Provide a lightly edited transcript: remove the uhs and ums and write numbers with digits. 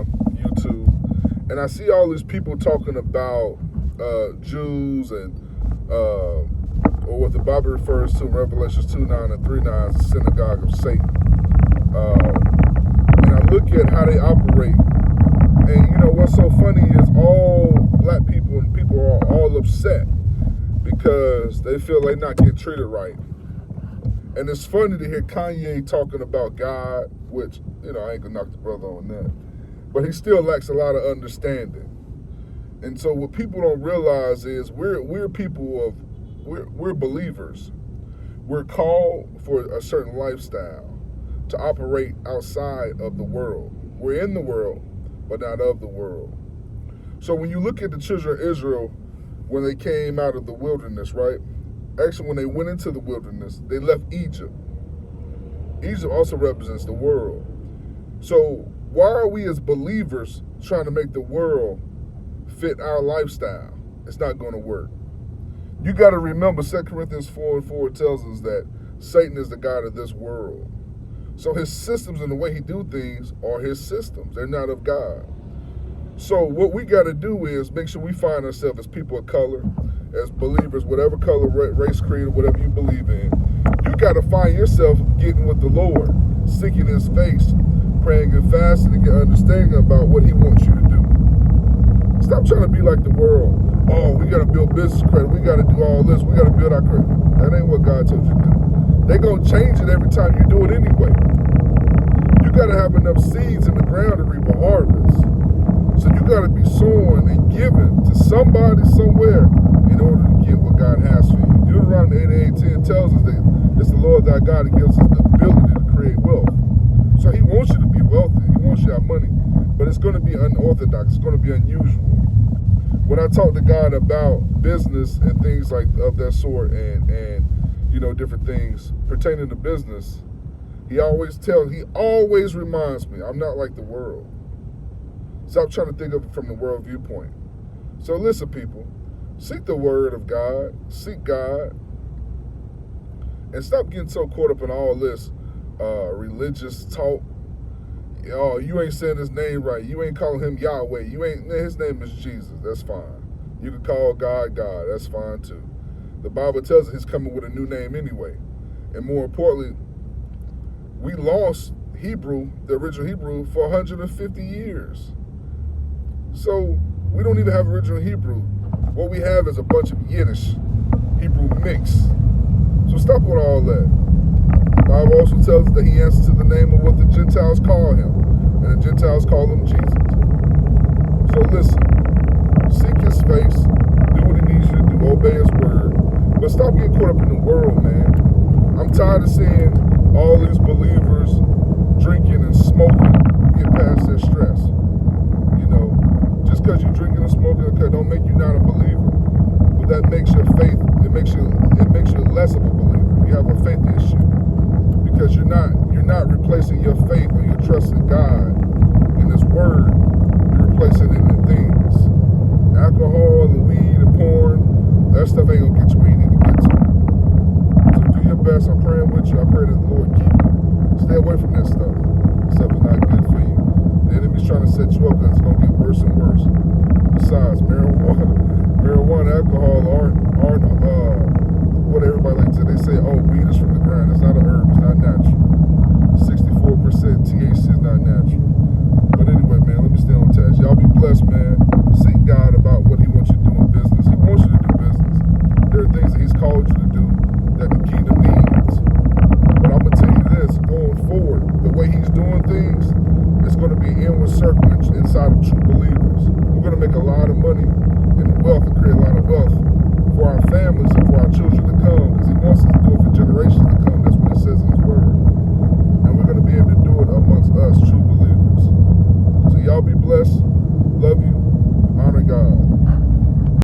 Instagram, YouTube, and I see all these people talking about Jews and or what the Bible refers to in Revelations 2:9 and 3:9 as the synagogue of Satan. And I look at how they operate, and you know what's so funny is all black people and people are all upset because they feel they're not getting treated right. And it's funny to hear Kanye talking about God, which, you know, I ain't gonna knock the brother on that, but he still lacks a lot of understanding. And so what people don't realize is we're people of, we're believers. We're called for a certain lifestyle to operate outside of the world. We're in the world, but not of the world. So when you look at the children of Israel, when they came out of the wilderness, right? Actually, when they went into the wilderness, they left Egypt. Egypt also represents the world. So why are we as believers trying to make the world fit our lifestyle? It's not going to work. You got to remember 2 Corinthians 4:4 tells us that Satan is the god of this world. So his systems and the way he do things are his systems. They're not of God. So what we got to do is make sure we find ourselves as people of color, as believers, whatever color, race, creed, or whatever you believe in. You got to find yourself getting with the Lord, seeking his face, praying and fasting to get understanding about what he wants you to do. Stop trying to be like the world. Oh, we got to build business credit. We got to do all this. We got to build our credit. That ain't what God told you to do. They're going to change it every time you do it anyway. You got to have enough seeds in the ground to reap a harvest. So you got to be sowing and giving to somebody somewhere in order to get what God has for you. Deuteronomy 8:10 tells us that it's the Lord thy God that gives us the ability to create wealth. So he wants you to be wealthy. He wants you to have money. But it's going to be unorthodox. It's going to be unusual. When I talk to God about business and things like of that sort and you know, different things pertaining to business, he always reminds me, I'm not like the world. Stop trying to think of it from the world viewpoint. So listen, people, seek the word of God, seek God, and stop getting so caught up in all this religious talk. Oh, you ain't saying his name right. You ain't calling him Yahweh. His name is Jesus. That's fine. You can call God God. That's fine too. The Bible tells us he's coming with a new name anyway. And more importantly, we lost Hebrew, the original Hebrew, for 150 years. So we don't even have original Hebrew. What we have is a bunch of Yiddish, Hebrew mix. So stop with all that. The Bible also tells us that he answers to the name of what the Gentiles call him. And the Gentiles call him Jesus. So listen, seek his face, do what he needs you to do, obey his word. But stop getting caught up in the world, man. I'm tired of seeing all these believers drinking and smoking to get past their stress. You know, just because you're drinking and smoking, okay, don't make you not a believer. But that makes your faith, it makes you less of a believer. You have a faith issue. Because you're not replacing your faith or your trust in God in his word. You're replacing it in things. Alcohol and weed and porn, that stuff ain't gonna get you where you need to get to. So do your best. I'm praying with you. I pray that the Lord keep you. Stay away from that stuff. Stuff is not good for you. The enemy's trying to set you up because it's gonna get worse and worse. Besides, marijuana, alcohol aren't what everybody likes to say. They say, oh, weed is from the ground. It's not an herb. It's not natural.